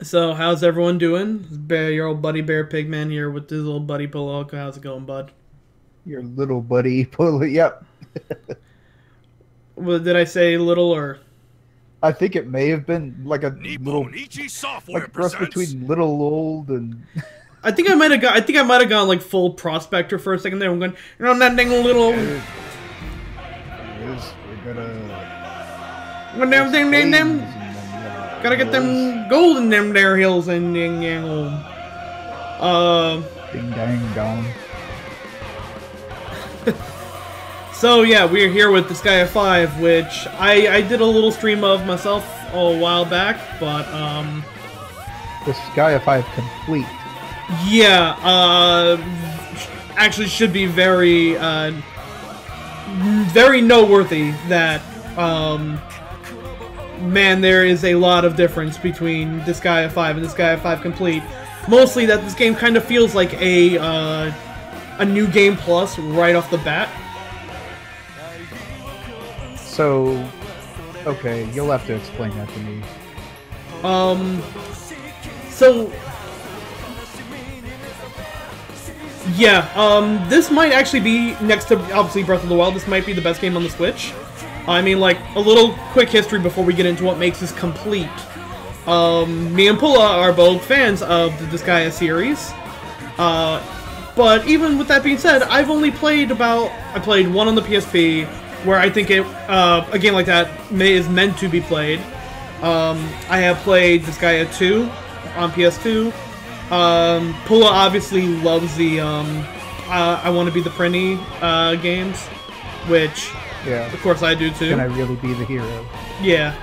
So, how's everyone doing? It's your old buddy Bearpigman here with his little buddy Polo. How's it going, bud? Your little buddy Polo. Yep. Well, did I say little or? I think it may have been like a little Nipponichi Software like cross presents. between little old and I think I might have got. I think I might have gone like full prospector for a second there. I'm going, that dang little. We're gonna When them, gotta get them gold in them there hills and ding dang dong. So yeah, we're here with Disgaea 5, which I did a little stream of myself a while back, but The Disgaea 5 complete. yeah, actually should be very very noteworthy that man, there is a lot of difference between Disgaea 5 and Disgaea 5 complete. Mostly that this game kind of feels like a new game plus right off the bat. So, okay, you'll have to explain that to me. So yeah, this might actually be, next to obviously Breath of the Wild, this might be the best game on the Switch. I mean, like, a little quick history before we get into what makes this complete. Me and Pula are both fans of the Disgaea series. But even with that being said, I've only played I played one on the PSP, where I think a game like that is meant to be played. I have played Disgaea 2 on PS2. Pula obviously loves the I Want to Be the Prinny games, which, Yeah. of course, I do too. Can I really be the hero? Yeah.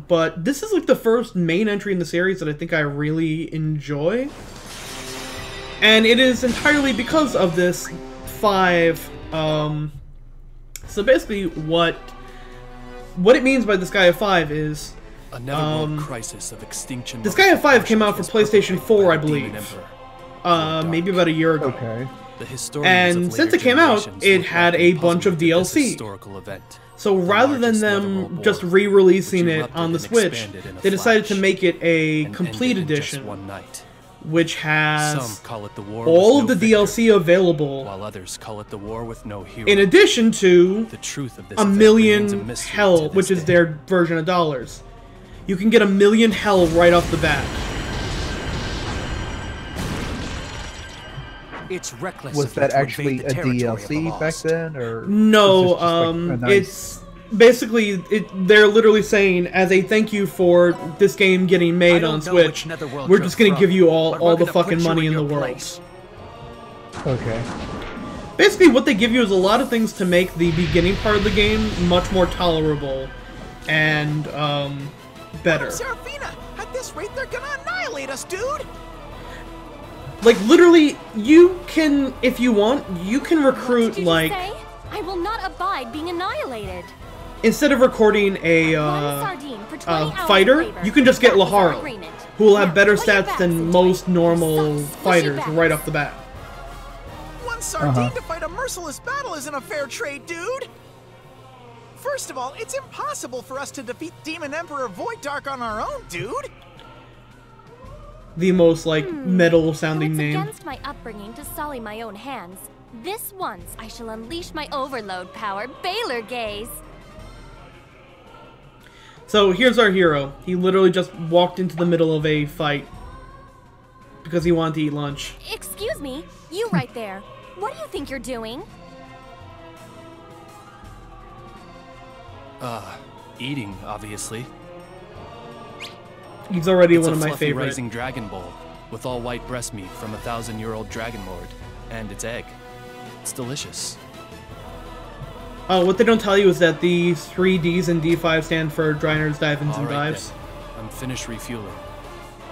But this is like the first main entry in the series that I think I really enjoy. And it is entirely because of this 5, so basically what it means by Disgaea 5 is, A netherworld crisis of extinction. Disgaea 5 came out for PlayStation 4, I believe. Maybe about a year ago. Okay. And since it came out, it had a bunch of DLC. So rather than them just re-releasing it on the Switch, they decided to make it a complete edition, which has all of the DLC available, while others call it the war with no hero. in addition to The truth of this a event million remains a mystery hell, to this which is day. their version of dollars. You can get a million hell right off the bat. It's reckless. Was of you that to actually invade a the territory of the DLC back lost. then, or No, was this just, like, a nice... it's basically they're literally saying, as a thank you for this game getting made on Switch, we're just gonna give you all the fucking money in the world. Okay. Basically, what they give you is a lot of things to make the beginning part of the game much more tolerable and better. Serafina, at this rate, they're gonna annihilate us, dude! Like, literally, you can, if you want, you can recruit, What did like, you say? I will not abide being annihilated. instead of recording a One sardine for 20 hours fighter, labor. you can just get That was our Lahara, agreement. who will have Now, better put your stats backs than into most it. normal Sucks. Push fighters your backs. right off the bat. One sardine to fight a merciless battle isn't a fair trade, dude! First of all, it's impossible for us to defeat Demon Emperor Void Dark on our own, dude! The most, like, metal-sounding Though it's name. against my upbringing to sully my own hands, this once I shall unleash my overload power, Baylor Gaze. So, here's our hero. He literally just walked into the middle of a fight because he wanted to eat lunch. Excuse me, you right there. What do you think you're doing? Eating, obviously. He's already It's one a of my fluffy favorite. rising dragon bowl with all white breast meat from a 1,000-year-old dragon lord and its egg. It's delicious. What they don't tell you is that the 3 Ds in D5 stand for Dry Nerds, Dive-Ins, and All right, Dives. then. I'm finished refueling.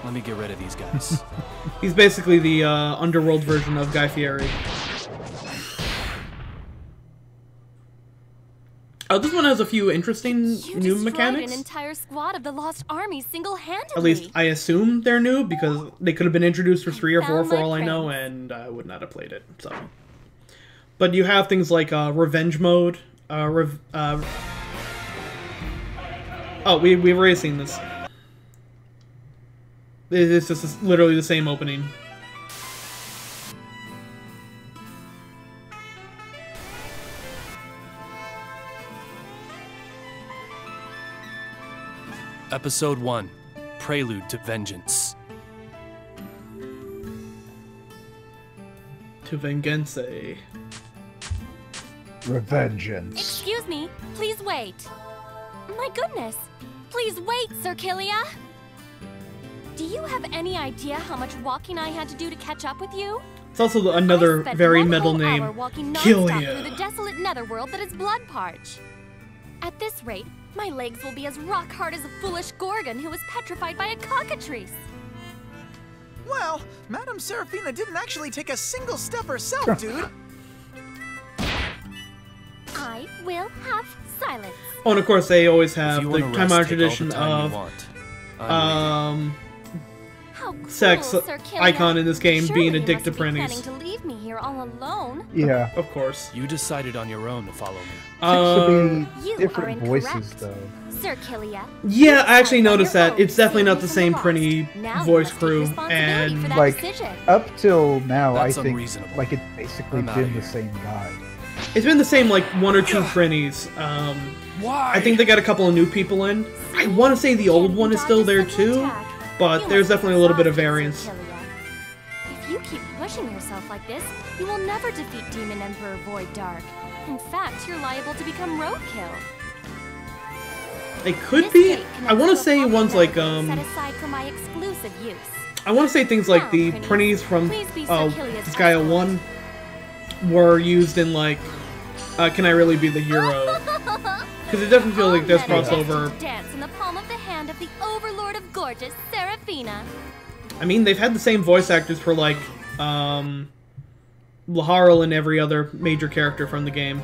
Let me get rid of these guys. He's basically the underworld version of Guy Fieri. This one has a few interesting You new destroyed mechanics. an entire squad of the Lost Army single-handedly. At least I assume they're new, because they could have been introduced for 3 or 4 Found for my all I know, prince. and I would not have played it, so. But you have things like revenge mode. Oh, we've already seen this. It's just literally the same opening. Episode 1, Prelude to Vengeance. To Vengeance. Revengeance. Excuse me, please wait. My goodness, please wait, Sir Killia. Do you have any idea how much walking I had to do to catch up with you? It's also another I spent very one metal whole name, hour walking nonstop Killia. through the desolate netherworld that is blood parch. At this rate, my legs will be as rock hard as a foolish Gorgon who was petrified by a cockatrice. Well, Madame Seraphina didn't actually take a single step herself, dude. I will have silence. Oh, and of course they always If have you the want to time-honored rest, take all the tradition time of you want. I'm How cool, sex Sir Killia. icon in this game Surely being a you dick must to be Prinnies. planning to leave me here all alone. Yeah. Of course. You decided on your own to follow me. Seems to You be different are voices, incorrect. though. Sir Killia. Yeah, I actually You noticed decided that. on your It's definitely own not to the save same the Prinny lost. Now you voice must take crew, responsibility for and that like decision. up till now, That's I think unreasonable. like it's basically I'm outta been the here. same guy. it's been the same like one or two Prinnies. Why? I think they got a couple of new people in. I want to say the old one is still there too, but there's definitely a little bit of variance. If you keep pushing yourself like this, you will never defeat Demon Emperor Void Dark. In fact, you're liable to become roadkill. It could This be. gate I want to connects say to a ones like set aside for my exclusive use. I want to say things like Now, the Prinny, Prinnies from please be Sir Killia's Disgaea escort. 1 were used in like Can I Really Be the Hero? Because it definitely feels like there's All men are crossover. destined to dance in the palm of the hand of the Overlord of Gorgeous, Seraphina. I mean, they've had the same voice actors for like Laharl and every other major character from the game.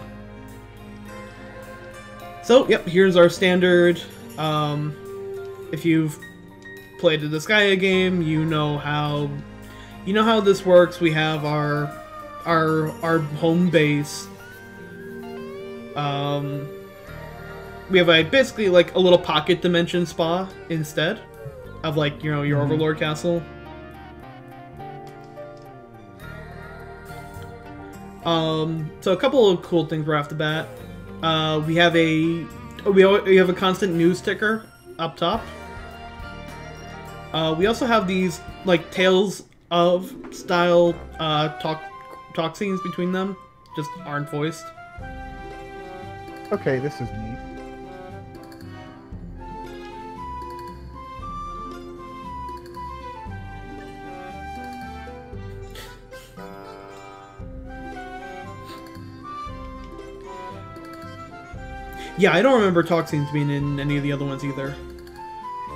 So, yep, here's our standard. If you've played the Disgaea game, you know how this works. We have our home base. We have basically like a little pocket dimension spa instead of like, you know, your Overlord castle. So a couple of cool things right off the bat. We have a constant news ticker up top. We also have these like Tales of style talk scenes between them, just aren't voiced. Okay, this is neat. Yeah, I don't remember talk scenes being in any of the other ones either.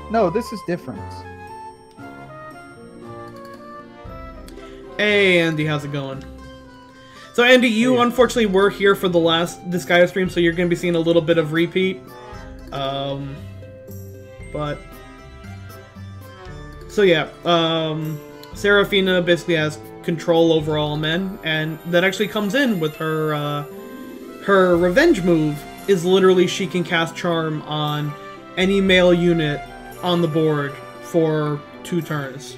No, this is different. Hey, Andy, how's it going? So, Andy, you Hey. unfortunately were here for the last Disgaea stream, so you're going to be seeing a little bit of repeat. But... So, yeah. Seraphina basically has control over all men, and that actually comes in with her, her revenge move is literally she can cast Charm on any male unit on the board for 2 turns.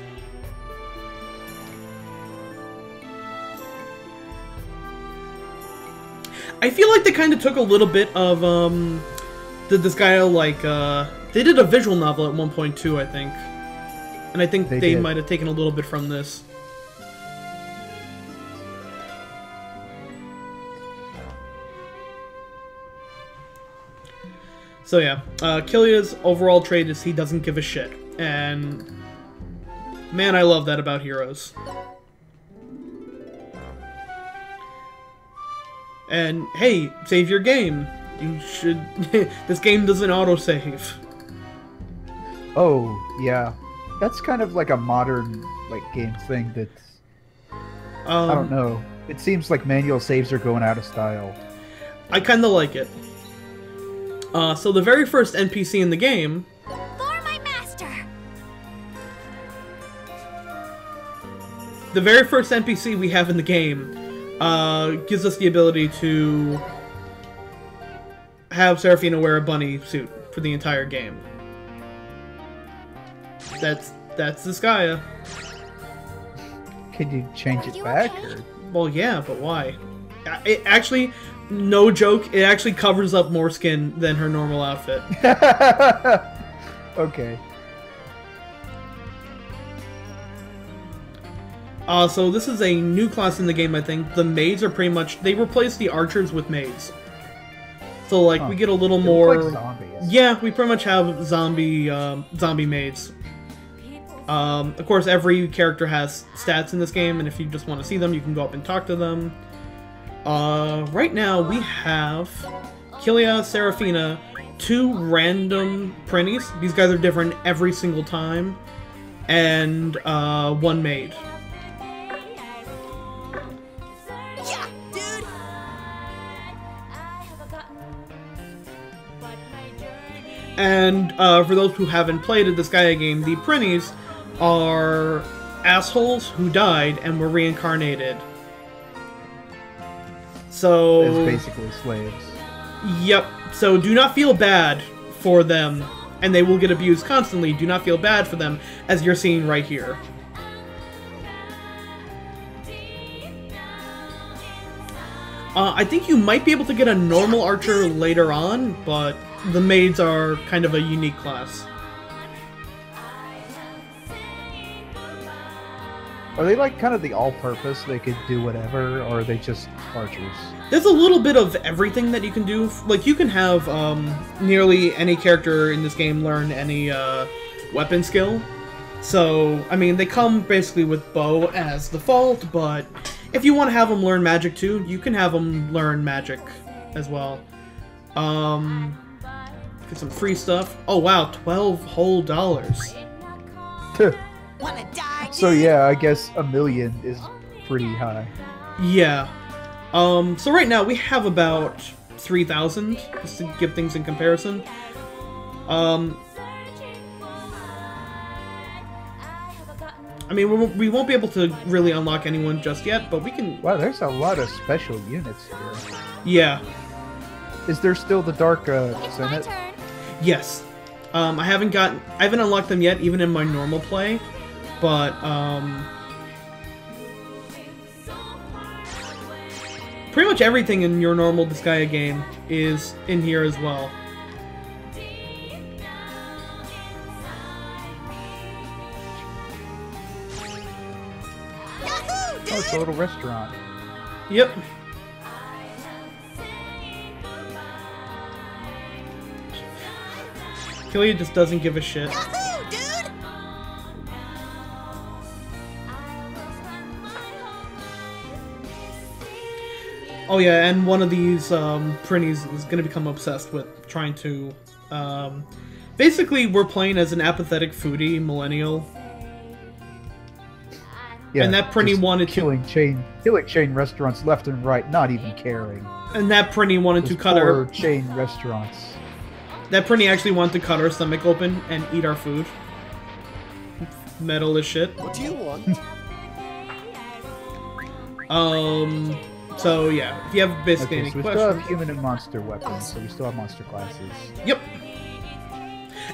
I feel like they kind of took a little bit of, this guy, like, they did a visual novel at 1.2, I think. And I think They they did. might have taken a little bit from this. So yeah, Killia's overall trait is he doesn't give a shit. And, man, I love that about heroes. And hey, save your game. You should. This game doesn't autosave. Oh, yeah. That's kind of like a modern like game thing that's I don't know. It seems like manual saves are going out of style. I kind of like it. So the very first NPC in the game, For my master! the very first NPC we have in the game, gives us the ability to have Seraphina wear a bunny suit for the entire game. That's That's Disgaea. Can you change it back? Or? Well, yeah, but why? It actually, no joke, it actually covers up more skin than her normal outfit. Okay. So this is a new class in the game, I think. The maids are pretty much... They replaced the archers with maids. So, like, we get a little more... Like zombies. Yeah, we pretty much have zombie maids. Of course, every character has stats in this game, and if you just want to see them, you can go up and talk to them. Right now, we have Kilia, Seraphina, 2 random Prinnies. These guys are different every single time. And 1 maid. Yeah, dude! And for those who haven't played a Disgaea game, the Prinnies are assholes who died and were reincarnated. So... It's basically slaves. Yep. So do not feel bad for them, and they will get abused constantly. Do not feel bad for them, as you're seeing right here. I think you might be able to get a normal archer later on, but the maids are kind of a unique class. Are they like kind of the all-purpose? They could do whatever, or are they just archers? There's a little bit of everything that you can do. Like, you can have nearly any character in this game learn any weapon skill. So, I mean, they come basically with bow as default, but if you want to have them learn magic too, you can have them learn magic as well. Get some free stuff. Oh wow, $12 whole. Wanna die, So dude? yeah, I guess $1 million is pretty high. Yeah. So right now we have about 3,000, just to give things in comparison. I mean, we won't be able to really unlock anyone just yet, but we can... Wow, there's a lot of special units here. Yeah. Is there still the Dark It's my Senate? turn. Yes. I haven't unlocked them yet, even in my normal play, but, pretty much everything in your normal Disgaea game is in here as well. Yahoo, dude! Oh, it's a little restaurant. Yep. Kilia just doesn't give a shit. Yahoo, dude! Oh yeah, and one of these Prinnies is going to become obsessed with trying to... basically, we're playing as an apathetic foodie millennial. Yeah, And that Prinny just wanted to... killing chain restaurants left and right, not even caring. And that Prinny wanted to Those cut poor her... chain restaurants. That Prinny actually wanted to cut our stomach open and eat our food. Metal as shit. What do you want? So yeah, if you have basically Okay, any so we still have questions... human and monster weapons, so we still have monster classes. Yep.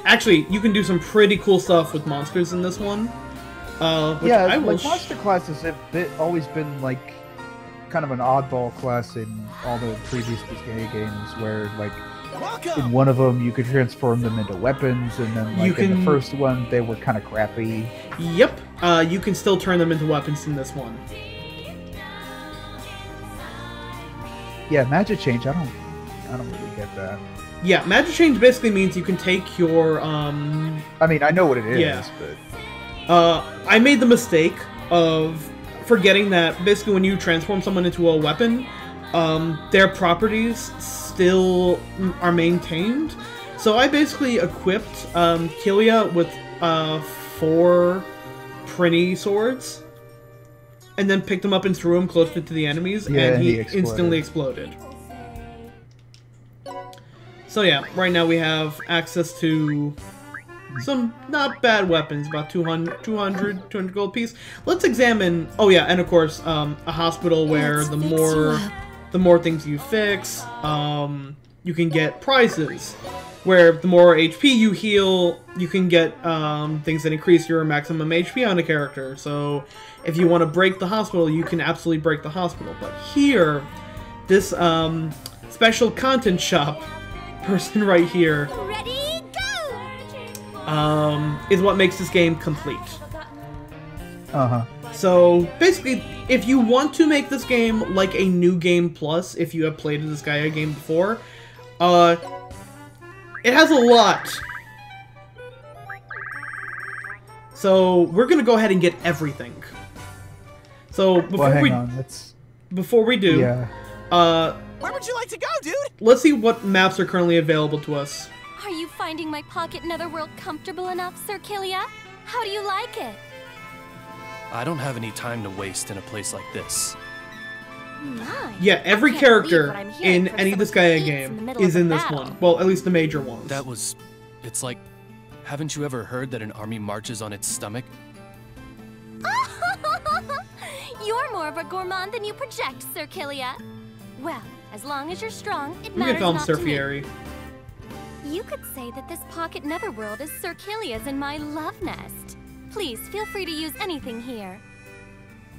Actually, you can do some pretty cool stuff with monsters in this one. Which Yeah, I will like monster classes have always been like kind of an oddball class in all the previous Disgaea games, where like in Welcome! one of them you could transform them into weapons, and then You like in can- the first one they were kind of crappy. Yep. You can still turn them into weapons in this one. Yeah, magic change. I don't really get that. Yeah, magic change basically means you can take your I mean, I know what it is, Yeah. but I made the mistake of forgetting that basically when you transform someone into a weapon, their properties still are maintained. So I basically equipped Kilia with 4 Prinny swords, and then picked them up and threw them closer to the enemies, Yeah, and and he he exploded. instantly exploded. So yeah, right now we have access to some not bad weapons, about 200 gold piece. Let's examine. Oh yeah, and of course, a hospital where Let's the fix more you up. the more things you fix, you can get prizes, where the more HP you heal, you can get things that increase your maximum HP on a character. So if you want to break the hospital, you can absolutely break the hospital. But here, this special content shop person right here Ready, go! Is what makes this game complete. Uh-huh. So basically, if you want to make this game like a new game plus, if you have played a Disgaea game before, it has a lot. So we're gonna go ahead and get everything. So before we do, yeah. Where would you like to go, dude? Let's see what maps are currently available to us. Are you finding my pocket netherworld comfortable enough, Sir Killia? How do you like it? I don't have any time to waste in a place like this. My, Yeah, every I can't character believe what I'm hearing in from any someone Disgaea who eats game in the middle is of a in this battle. one. Well, at least the major ones. It's like, haven't you ever heard that an army marches on its stomach? You're more of a gourmand than you project, Sir Killia. Well, as long as you're strong, it We matters can call him not Sir to me. Fieri. You could say that this pocket netherworld is Sir Killia's and my love nest. Please, feel free to use anything here.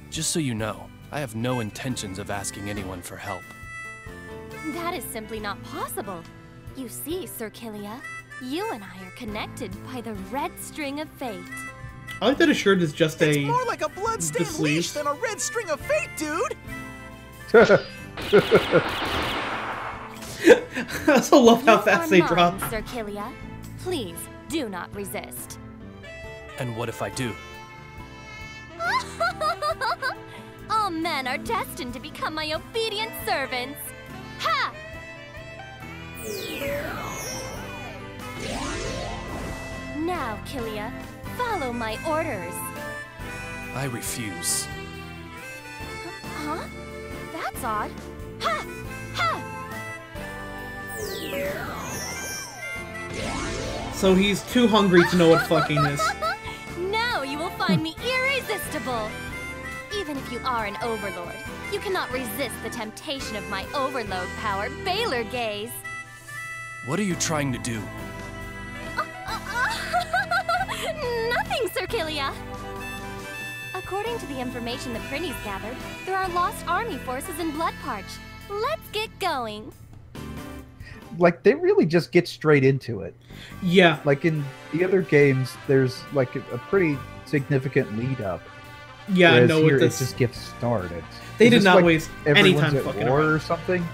Just so you know, I have no intentions of asking anyone for help. That is simply not possible. You see, Sir Killia, you and I are connected by the red string of fate. I like that his shirt is just It's a... more like a blood-stained the leash sleeves. than a red string of fate, dude! I also love how You fast are they mine, drop. Sir Killia. Please, do not resist. And what if I do? All men are destined to become my obedient servants. Ha! Now, Killia, follow my orders. I refuse. Huh? That's odd. Ha! Ha! So he's too hungry to know what fucking is. Now you will find me irresistible. Even if you are an overlord, you cannot resist the temptation of my overload power, Baylor Gaze. What are you trying to do? Nothing, Sir Killia. According to the information the Prinnies gathered, there are lost army forces in Bloodparch. Let's get going. Like, they really just get straight into it. Yeah. Like, in the other games, there's, like, a pretty significant lead-up. Yeah, I Whereas know here, what this... it just gets started. They Is did this not like waste any time everyone's fucking at war around. or something?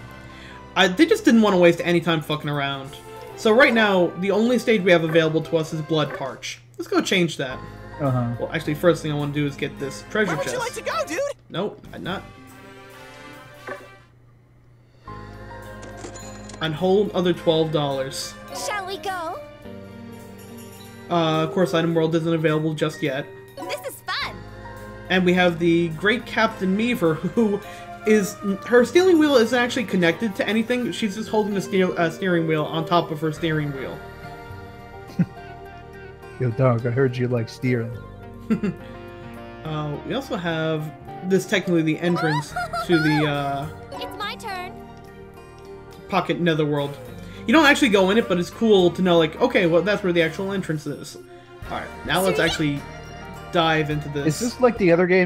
They just didn't want to waste any time fucking around. So right now, the only stage we have available to us is Bloodparch. Let's go change that. Uh-huh. Well, actually, first thing I want to do is get this treasure Where would chest. you like to go, dude? Nope, not. On whole other $12. Shall we go? Of course, Item World isn't available just yet. This is fun. And we have the Great Captain Meaver, who is... Her steering wheel isn't actually connected to anything. She's just holding the steering wheel on top of her steering wheel. Yo, dog, I heard you like steering. We also have... This is technically the entrance to the, It's my turn. Pocket Netherworld. You don't actually go in it, but it's cool to know, like, okay, well, that's where the actual entrance is. Alright, now let's actually dive into this. Is this like the other games